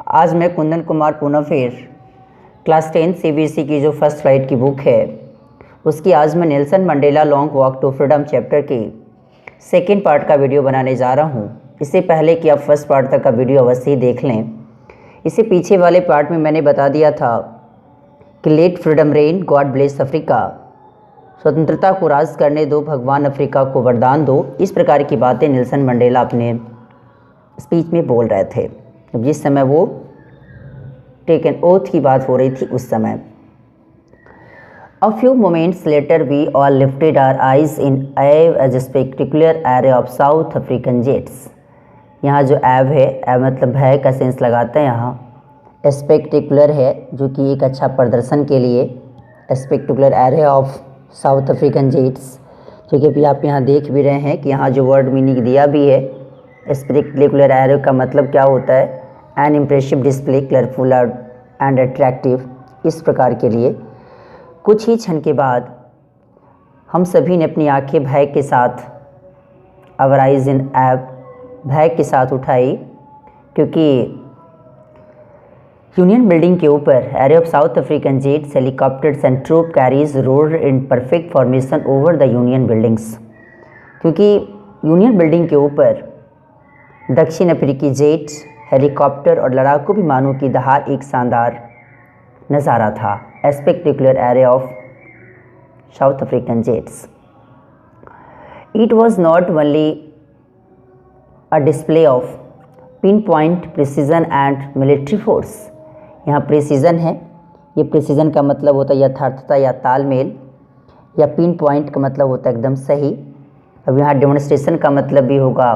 आज मैं कुंदन कुमार पुनः फिर क्लास 10 सीबीएसई की जो फर्स्ट फ्लाइट की बुक है उसकी आज मैं Nelson Mandela long walk to freedom chapter की सेकेंड पार्ट का वीडियो बनाने जा रहा हूँ। इससे पहले कि आप फर्स्ट पार्ट तक का वीडियो अवश्य ही देख लें। इससे पीछे वाले पार्ट में मैंने बता दिया था कि let freedom reign, God bless Africa, स्वतंत्रता को राज करने दो, भगवान अफ्रीका को वरदान दो। इस प्रकार की बातें नेल्सन मंडेला अपने स्पीच में बोल रहे थे जिस समय वो टेक एन ओथ की बात हो रही थी उस समय। A few moments later we all lifted our eyes in awe as a spectacular array of South African jets। यहाँ जो एव है, एव मतलब है का सेंस लगाता है यहाँ। स्पेक्टिकुलर है जो कि एक अच्छा प्रदर्शन के लिए, spectacular array of South African jets, जो कि अभी आप यहाँ देख भी रहे हैं कि यहाँ जो वर्ड मीनिंग दिया भी है। स्पेक्टिकुलर एरे का मतलब क्या होता है? N impressive display, colourful and attractive. इस प्रकार के लिए कुछ ही क्षण के बाद हम सभी ने अपनी आंखें भय के साथ, आवर आइज इन ऐप, भय के साथ उठाई, क्योंकि यूनियन बिल्डिंग के ऊपर array of South African jets, helicopters and troop carriers rode in perfect formation over the Union Buildings. क्योंकि यूनियन बिल्डिंग के ऊपर दक्षिण अफ्रीकी जेट, हेलीकॉप्टर और लड़ाकू विमानों की दहाड़ एक शानदार नज़ारा था। Spectacular array of South African jets. It was not only a display of pin point precision and military force. यहाँ प्रिसीजन है, ये प्रिसीजन का मतलब होता है यथार्थता या तालमेल, या पिन पॉइंट का मतलब होता है एकदम सही। अब यहाँ डेमोन्स्ट्रेशन का मतलब भी होगा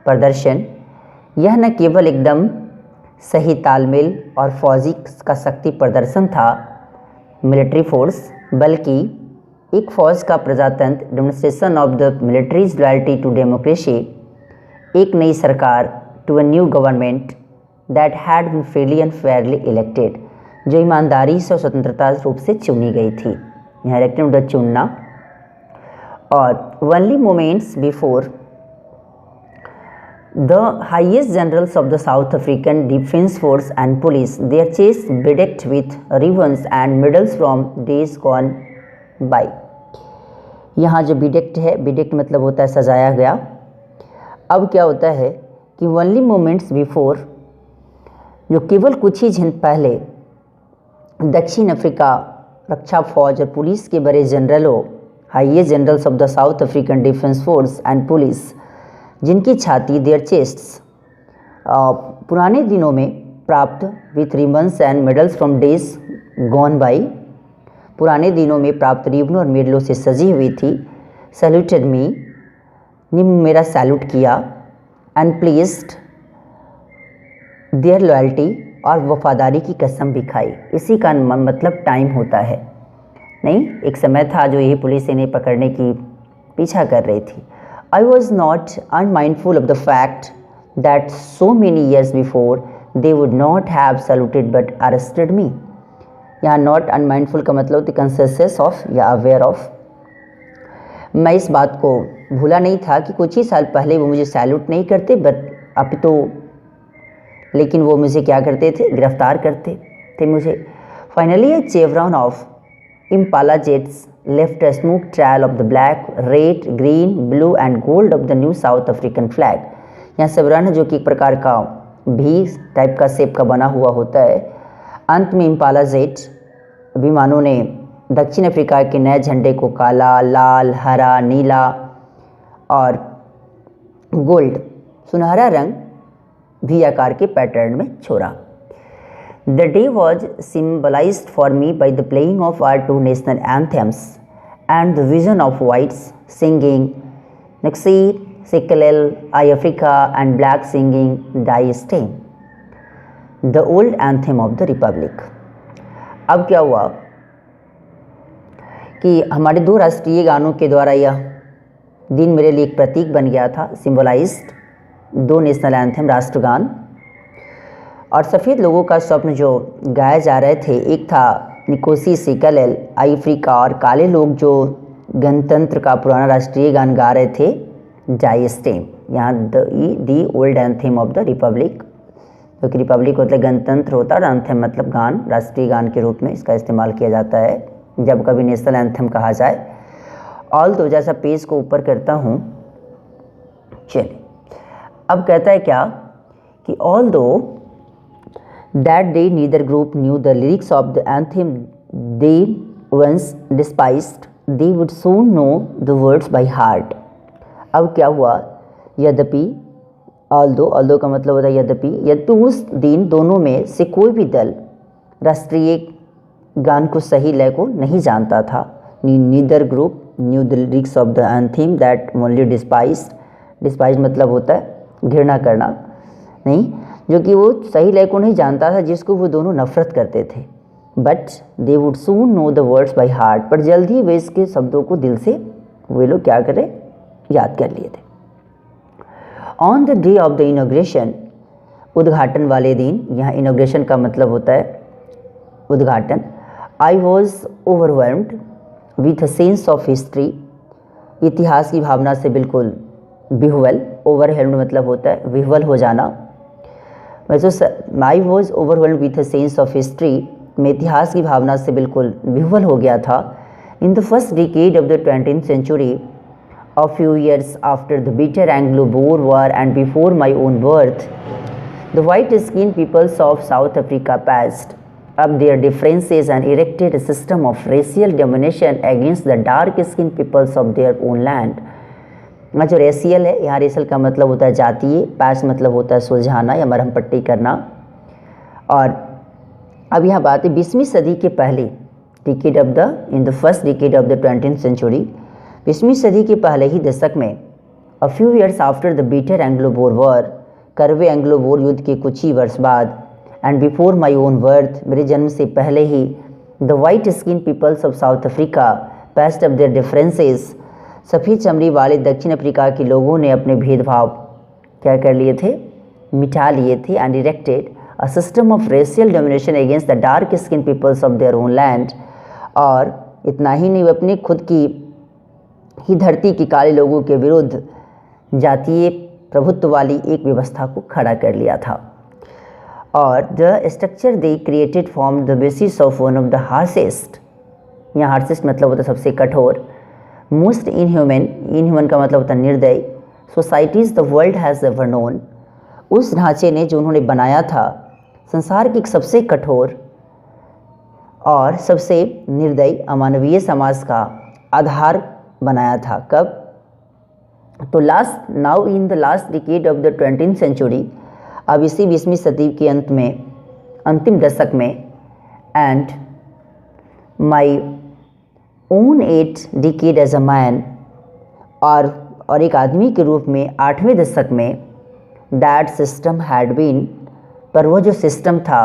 प्रदर्शन। यह न केवल एकदम सही तालमेल और फौजी का शक्ति प्रदर्शन था, मिलिट्री फोर्स, बल्कि एक फ़ौज का प्रजातंत्र, demonstration of the military's loyalty to democracy, एक नई सरकार, to a new government that had been freely and fairly elected, जो ईमानदारी से और स्वतंत्रता रूप से चुनी गई थी। यहाँ इलेक्टेड मतलब चुनना। और only moments before the highest generals of the South African Defence Force and Police, their chests bedecked with ribbons and medals from days gone by। यहाँ जो bedecked है, bedecked मतलब होता है सजाया गया। अब क्या होता है कि only moments before, जो केवल कुछ ही क्षण पहले दक्षिण अफ्रीका रक्षा फौज और पुलिस के बड़े जनरलों, highest generals of the South African defence force and police, जिनकी छाती, देयर चेस्ट्स, पुराने दिनों में प्राप्त with ribbons and medals from days gone by, पुराने दिनों में प्राप्त रिबनों और मेडलों से सजी हुई थी। सैल्यूटेड मी, ने मेरा सैल्यूट किया। एंड प्लेस्ड देयर लॉयल्टी, और वफादारी की कसम भी खाई। इसी का मतलब टाइम होता है। नहीं, एक समय था जो यही पुलिस इन्हें पकड़ने की पीछा कर रही थी। I was not unmindful of the fact that so many years before they would not have saluted but arrested me। यहाँ not unmindful का मतलब होता है conscious of या aware of। मैं इस बात को भूला नहीं था कि कुछ ही साल पहले वो मुझे सैल्यूट नहीं करते, बट अब तो लेकिन वो मुझे क्या करते थे, गिरफ्तार करते थे मुझे। Finally a chevron of Impala jets left a smoke trail of the black, red, green, blue and gold of the new South African flag। यहाँ सेवरन जो कि एक प्रकार का भी टाइप का शेप का बना हुआ होता है। अंत में इम्पाला जेट विमानों ने दक्षिण अफ्रीका के नए झंडे को काला, लाल, हरा, नीला और गोल्ड, सुनहरा रंग भी आकार के पैटर्न में छोड़ा। The day was symbolized for me by the playing of our two national anthems and the vision of whites singing Nexi, Sikelel, I Africa and black singing Die Stem, the old anthem of the Republic। अब क्या हुआ कि हमारे दो राष्ट्रीय गानों के द्वारा यह दिन मेरे लिए एक प्रतीक बन गया था। सिम्बलाइज्ड, दो नेशनल एंथम, राष्ट्रगान, और सफ़ेद लोगों का स्वप्न जो गाए जा रहे थे। एक था निकोसी, सिकलेल, अफ्रीका, और काले लोग जो गणतंत्र का पुराना राष्ट्रीय गान गा रहे थे, जाई स्टेम। यहाँ the old anthem of the Republic जो कि रिपब्लिक मतलब गणतंत्र होता है, और एंथम मतलब गान, राष्ट्रीय गान के रूप में इसका इस्तेमाल किया जाता है जब कभी नेशनल एंथम कहा जाए। ऑल दो, जैसा पेज को ऊपर करता हूँ, चलिए अब कहता है क्या कि although that day neither group knew the lyrics of the anthem they once despised they would soon know the words by heart. अब क्या हुआ, यद्यपि ऑल्दो का मतलब होता है यद्यपि उस दिन दोनों में से कोई भी दल राष्ट्रीय गान को सही लय को नहीं जानता था। Neither group knew the lyrics of the anthem that only despise मतलब होता है घृणा करना, नहीं, जो कि वो सही लय को नहीं जानता था जिसको वो दोनों नफरत करते थे। But they would soon know the words by heart, पर जल्द ही वे इसके शब्दों को दिल से वे लोग क्या करें, याद कर लिए थे। On the day of the inauguration, उद्घाटन वाले दिन, यहाँ इनॉग्रेशन का मतलब होता है उद्घाटन। I was overwhelmed with a sense of history, इतिहास की भावना से बिल्कुल विह्वल, ओवरवेल्म्ड मतलब होता है विह्वल हो जाना। I was overwhelmed with a sense of history, मैं इतिहास की भावना से बिल्कुल विह्वल हो गया था। इन the first decade of the 20th century, a few years after the bitter Anglo-Boer War and before my own birth, the white-skinned peoples of South Africa passed up their differences and erected a system of racial domination against the dark-skinned peoples of their own land. जो racial है, यहाँ racial का मतलब होता है जातीय, पास मतलब होता है सुलझाना या मरहम पट्टी करना। और अब यहाँ बात है 20वीं सदी के पहले, decade of the in the first decade of the 20th century, 20वीं सदी के पहले ही दशक में, a few years after the bitter Anglo Boer war, करवे एंग्लो बोर युद्ध के कुछ ही वर्ष बाद, and before my own birth, मेरे जन्म से पहले ही, the white skin peoples of South Africa patched up their differences, सफ़ेद चमड़ी वाले दक्षिण अफ्रीका के लोगों ने अपने भेदभाव क्या कर लिए थे, मिटा लिए थे, and erected a system of racial domination against the dark skin peoples of their own land. और इतना ही नहीं, वो अपनी खुद की ही धरती के काले लोगों के विरुद्ध जातीय प्रभुत्व वाली एक व्यवस्था को खड़ा कर लिया था। और the structure they created form the basis of one of the harshest, यहाँ हार्सेस्ट मतलब होता है सबसे कठोर, मोस्ट इनह्यूमन का मतलब होता है निर्दयी, societies the world has ever known, उस ढांचे ने जो उन्होंने बनाया था संसार की सबसे कठोर और सबसे निर्दयी अमानवीय समाज का आधार बनाया था। कब, तो now in the last decade of the 20th century, अब इसी 20वीं सदी के अंत में, अंतिम दशक में, and my own 8th decade as a man, और एक आदमी के रूप में 8वें दशक में, दैट सिस्टम हैड बीन, पर वो जो सिस्टम था,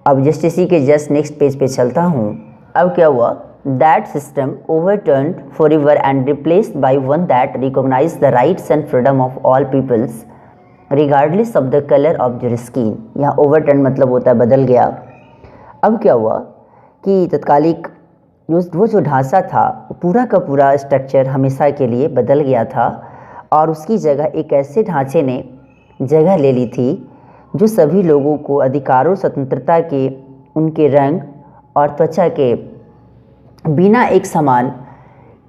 अब जस्ट इसी के जस्ट नेक्स्ट पेज पे चलता हूँ। अब क्या हुआ, that system overturned forever and replaced by one that recognise the rights and freedom of all peoples regardless of the colour of their skin. यहाँ ओवरटर्न मतलब होता है बदल गया। अब क्या हुआ कि तत्कालिक वो जो ढांचा था, पूरा का पूरा स्ट्रक्चर हमेशा के लिए बदल गया था, और उसकी जगह एक ऐसे ढांचे ने जगह ले ली थी जो सभी लोगों को अधिकारों, स्वतंत्रता के, उनके रंग और त्वचा के बिना एक समान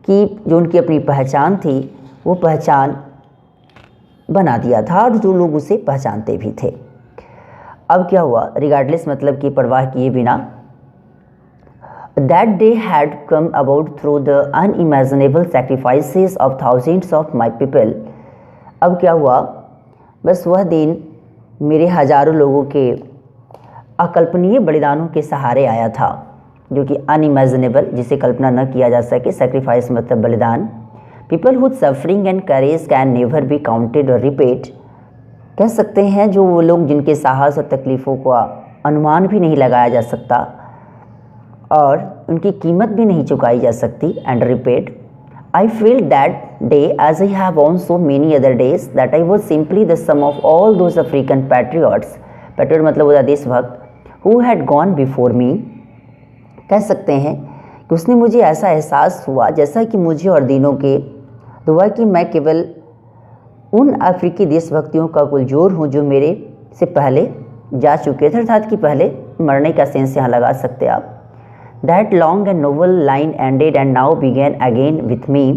की जो उनकी अपनी पहचान थी, वो पहचान बना दिया था, और जो लोग उसे पहचानते भी थे। अब क्या हुआ, रिगार्डलेस मतलब कि परवाह किए बिना, that day had come about through the unimaginable sacrifices of thousands of my people. अब क्या हुआ, बस वह दिन मेरे हजारों लोगों के अकल्पनीय बलिदानों के सहारे आया था, जो कि अनइमेजिनेबल, जिसे कल्पना न किया जा सके, सेक्रीफाइस मतलब बलिदान। People hood suffering and courage can never be counted और रिपीट, कह सकते हैं जो वो लोग जिनके साहस और तकलीफ़ों को अनुमान भी नहीं लगाया जा सकता और उनकी कीमत भी नहीं चुकाई जा सकती। And repeat, I felt that day, as I have on so many other days, that I was simply the sum of all those African patriots, patriot मतलब होता देशभक्त, who had gone before me। कह सकते हैं कि उसने मुझे ऐसा एहसास हुआ जैसा कि मुझे और दिनों के दुआ कि मैं केवल उन अफ्रीकी देशभक्तियों का कुल जोर हूँ जो मेरे से पहले जा चुके थे, अर्थात कि पहले मरने का सेंस यहाँ लगा सकते आप। That long and noble line ended and now began again with me,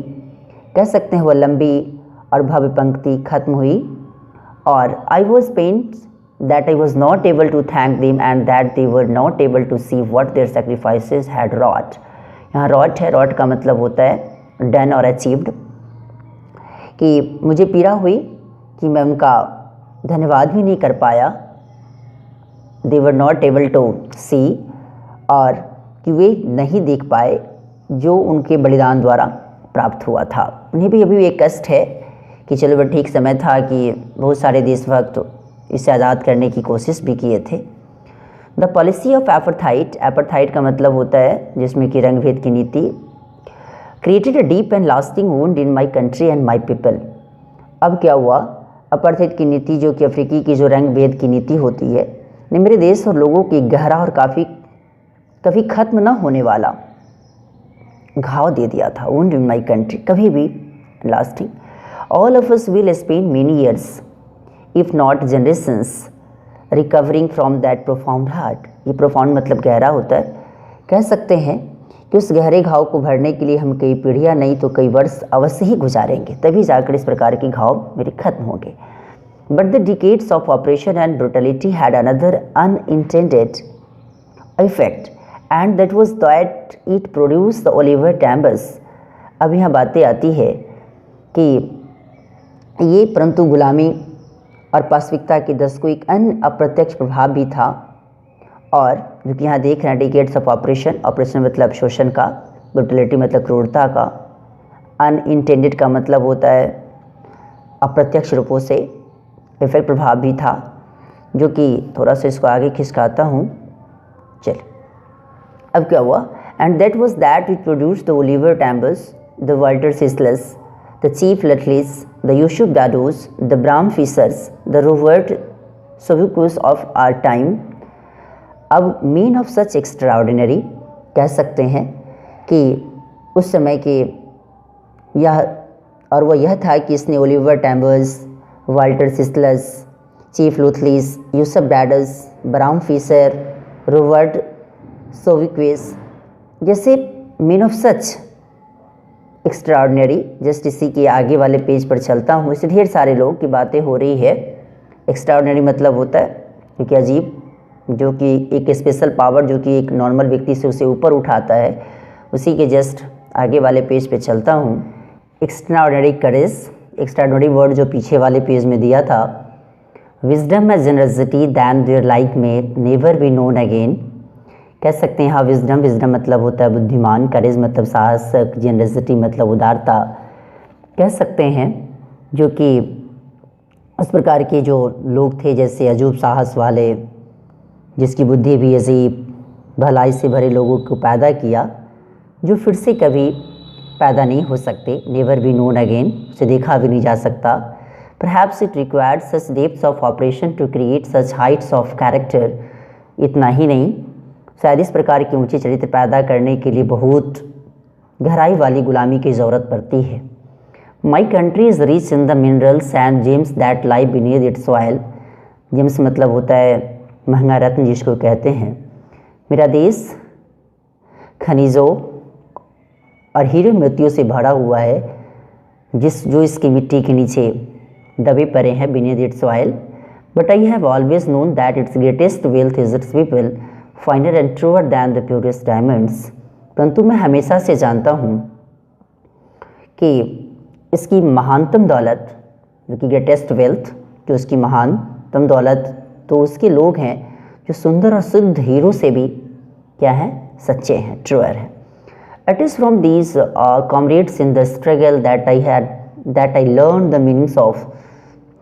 कह सकते हैं वह लंबी और भव्य पंक्ति खत्म हुई और I was pained that I was not able to thank them and that they were not able to see what their sacrifices had wrought. यहाँ रॉट है, रॉट का मतलब होता है डन और अचीव्ड, कि मुझे पीड़ा हुई कि मैं उनका धन्यवाद भी नहीं कर पाया, दे वर नॉट एबल टू सी, और कि वे नहीं देख पाए जो उनके बलिदान द्वारा प्राप्त हुआ था। उन्हें भी अभी एक कष्ट है कि चलो वह ठीक समय था कि बहुत सारे देशभक्त इसे आज़ाद करने की कोशिश भी किए थे। द पॉलिसी ऑफ एपरथाइट, एपरथाइट का मतलब होता है जिसमें कि रंग भेद की नीति, created a deep and lasting wound in my country and my people. अब क्या हुआ, अपार्थाइड की नीति जो कि अफ्रीकी की जो रंग भेद की नीति होती है ने मेरे देश और लोगों की गहरा और कभी ख़त्म न होने वाला घाव दे दिया था। वुंड इन माई कंट्री, कभी भी lasting. All of us will spend many years if not generations recovering from that profound heart. ये प्रोफाउंड मतलब गहरा होता है, कह सकते हैं कि उस गहरे घाव को भरने के लिए हम कई पीढ़ियाँ नहीं तो कई वर्ष अवश्य ही गुजारेंगे, तभी जाकर इस प्रकार के घाव मेरे खत्म होंगे। But the decades of oppression and brutality had another unintended effect and that was that it produce the Oliver Tambos. अब यहाँ बातें आती है कि ये परंतु गुलामी और पाशविकता के दस को एक अन्य अप्रत्यक्ष प्रभाव भी था, और जो कि यहाँ देख रहे हैं डिकेड्स ऑफ ऑपरेशन, ऑपरेशन मतलब शोषण का, ब्रुटलिटी मतलब क्रूरता का, अनइंटेंडेड का मतलब होता है अप्रत्यक्ष रूपों से, इफेक्ट प्रभाव भी था, जो कि थोड़ा सा इसको आगे खिसकाता हूँ। चल अब क्या हुआ, and that was that it produce the Oliver Tambos, the Walter Sisulus, the Chief Luthulis, the Yusuf Dadoos, the Bram Fischers, the Robert Sobukwes of our time. अब मीन ऑफ सच एक्स्ट्राऑर्डिनरी, कह सकते हैं कि उस समय के यह, और वह यह था कि इसने Oliver Tambos, Walter Sisulus, Chief Luthulis, Yusuf Dadoos, Bram Fischer, Robert Sobukwes जैसे men of such extraordinary, just इसी के आगे वाले पेज पर चलता हूँ, इससे ढेर सारे लोग की बातें हो रही है। एक्स्ट्राऑर्डिनरी मतलब होता है क्योंकि अजीब, जो कि एक स्पेशल पावर जो कि एक नॉर्मल व्यक्ति से उसे ऊपर उठाता है, उसी के जस्ट आगे वाले पेज पे चलता हूँ। एक्स्ट्राऑर्डिनरी करेज, एक्स्ट्राऑर्डिनरी वर्ड जो पीछे वाले पेज में दिया था, wisdom and generosity than their like may never be known again, कह सकते हैं हाँ विजडम, विजडम मतलब होता है बुद्धिमान, करेज मतलब साहस, जनरसिटी मतलब उदारता, कह सकते हैं जो कि उस प्रकार के जो लोग थे जैसे अजूब साहस वाले, जिसकी बुद्धि भी अजीब भलाई से भरे लोगों को पैदा किया, जो फिर से कभी पैदा नहीं हो सकते, नेवर बी नोन अगेन, उसे देखा भी नहीं जा सकता। Perhaps it required such depths of operation to create such heights of character. इतना ही नहीं, शायद इस प्रकार के ऊंचे चरित्र पैदा करने के लिए बहुत गहराई वाली गुलामी की ज़रूरत पड़ती है। My country is rich in the minerals and James that lie beneath its soil. James मतलब होता है महंगा रत्न जिसको कहते हैं। मेरा देश खनिजों और हीरे मोतियों से भरा हुआ है, जो इसकी मिट्टी के नीचे दबे पड़े हैं, beneath its soil. But I have always known that its greatest wealth is its people, finer and truer than the purest diamonds. परंतु मैं हमेशा से जानता हूँ कि इसकी महानतम दौलत, जो कि ग्रेटेस्ट वेल्थ, जो उसकी महानतम दौलत, तो उसके लोग हैं जो सुंदर और शुद्ध हीरो से भी क्या है, सच्चे हैं, ट्रूअर हैं। It is from these comrades in the struggle that I learn the meanings of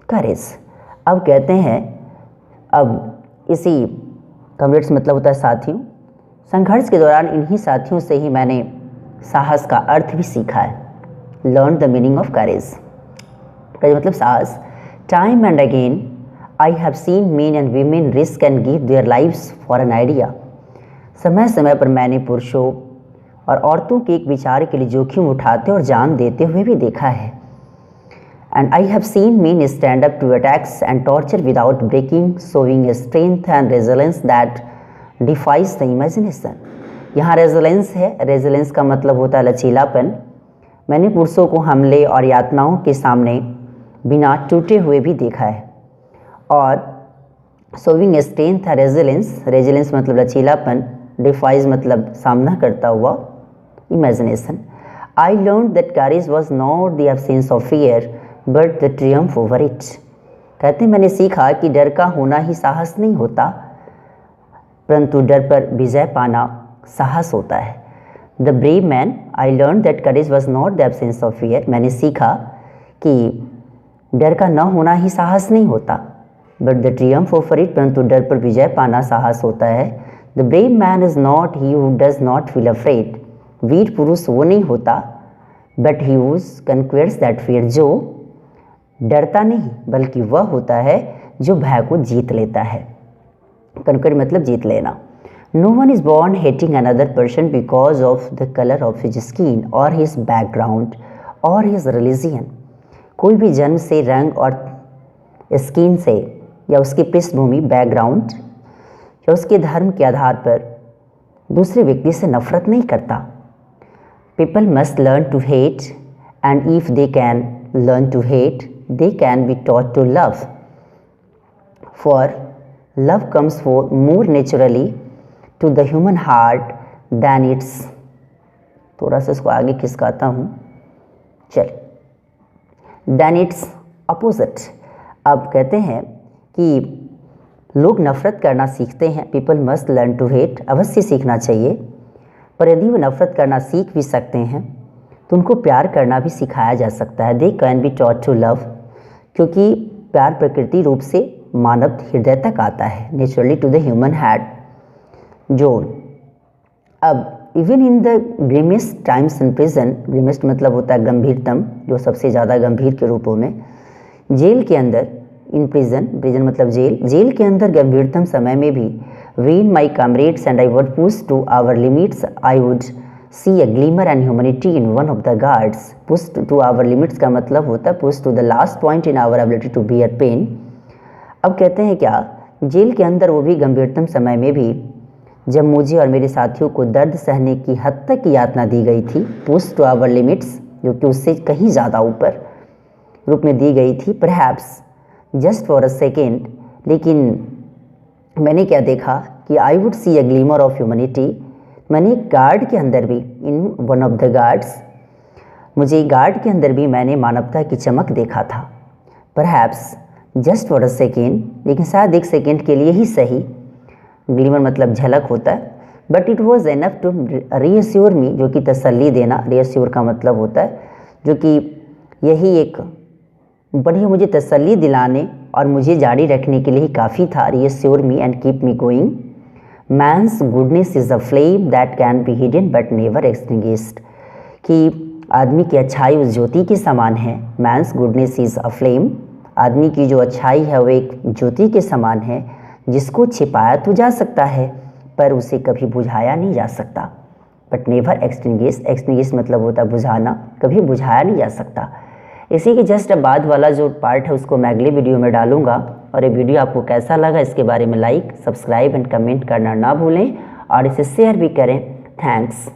courage. अब कहते हैं, अब इसी कॉमरेड्स मतलब होता है साथियों, संघर्ष के दौरान इन्हीं साथियों से ही मैंने साहस का अर्थ भी सीखा है। Learn the meaning of courage, मतलब साहस। Time and again I have seen main and women risk and give their lives for an idea. समय समय पर मैंने पुरुषों और औरतों के एक विचार के लिए जोखिम उठाते और जान देते हुए भी देखा है। And I have seen men stand up to attacks and torture without breaking, showing a strength and resilience that defies the imagination. यहाँ रेजिलेंस है, रेजिलेंस का मतलब होता है लचीलापन। मैंने पुरुषों को हमले और यातनाओं के सामने बिना टूटे हुए भी देखा है। और शोविंग स्ट्रेंथ है रेजिलेंस, रेजिलेंस मतलब लचीलापन, डिफाइज मतलब सामना करता हुआ, imagination. I learn that courage was not the absence of fear but the triumph over it. कहते हैं मैंने सीखा कि डर का होना ही साहस नहीं होता, परंतु डर पर विजय पाना साहस होता है। The brave man, I learn that courage was not the absence of fear. मैंने सीखा कि डर का न होना ही साहस नहीं होता, but the triumph over it, परंतु डर पर विजय पाना साहस होता है। The brave man is not he who does not feel afraid. वीर पुरुष वो नहीं होता, but he who conquers that fear, जो डरता नहीं बल्कि वह होता है जो भय को जीत लेता है। कन्क्वेयर मतलब जीत लेना। No one is born hating another person because of the colour of his skin और हिज बैकग्राउंड और हिज रिलीजियन। कोई भी जन्म से रंग और स्किन से या उसकी पृष्ठभूमि, बैकग्राउंड या उसके धर्म के आधार पर दूसरे व्यक्ति से नफरत नहीं करता। People must learn to hate and if they can learn to hate they can be taught to love, for love comes more naturally to the human heart than its, थोड़ा सा इसको आगे खिसकाता हूँ, चल, than its opposite। अब कहते हैं कि लोग नफ़रत करना सीखते हैं, people must learn to hate, अवश्य सीखना चाहिए, पर यदि वो नफ़रत करना सीख भी सकते हैं तो उनको प्यार करना भी सिखाया जा सकता है। they can be taught to love, क्योंकि प्यार प्रकृति रूप से मानव हृदय तक आता है, naturally to the human heart. जो अब even in the grimmest times in prison, grimmest मतलब होता है गंभीरतम, जो सबसे ज़्यादा गंभीर के रूपों में, जेल के अंदर, इन प्रिजन, प्रिजन मतलब जेल, जेल के अंदर गंभीरतम समय में भी, when my comrades and I would push to our limits I would see a glimmer and humanity in one of the guards। push to our limits का मतलब होता है push to the last point in our ability to bear pain। अब कहते हैं क्या, jail के अंदर वो भी गंभीरतम समय में भी, जब मुझे और मेरे साथियों को दर्द सहने की हद तक की यातना दी गई थी, push to our limits, जो कि उससे कहीं ज़्यादा ऊपर रूप में दी गई थी, perhaps just for a second, लेकिन मैंने क्या देखा कि I would see a glimmer of humanity, मैंने गार्ड के अंदर भी, in one of the guards, मुझे गार्ड के अंदर भी मैंने मानवता की चमक देखा था। Perhaps just for a second, लेकिन शायद एक सेकेंड के लिए ही सही, ग्लिमर मतलब झलक होता है, but it was enough to reassure me, जो कि तसल्ली देना, रीअश्योर का मतलब होता है जो कि यही एक बढ़िया मुझे तसल्ली दिलाने और मुझे जारी रखने के लिए ही काफ़ी था। Reassure me and keep me going. Man's goodness is a flame that can be hidden but never extinguished, कि आदमी की अच्छाई उस ज्योति के समान है। Man's goodness is a flame, आदमी की जो अच्छाई है वो एक ज्योति के समान है, जिसको छिपाया तो जा सकता है पर उसे कभी बुझाया नहीं जा सकता। बट नेवर एक्सटिंग्विश, एक्सटिंग्विश मतलब होता है बुझाना, कभी बुझाया नहीं जा सकता। इसी के जस्ट बाद वाला जो पार्ट है उसको मैं अगले वीडियो में डालूंगा। और ये वीडियो आपको कैसा लगा इसके बारे में लाइक, सब्सक्राइब एंड कमेंट करना ना भूलें और इसे शेयर भी करें। थैंक्स।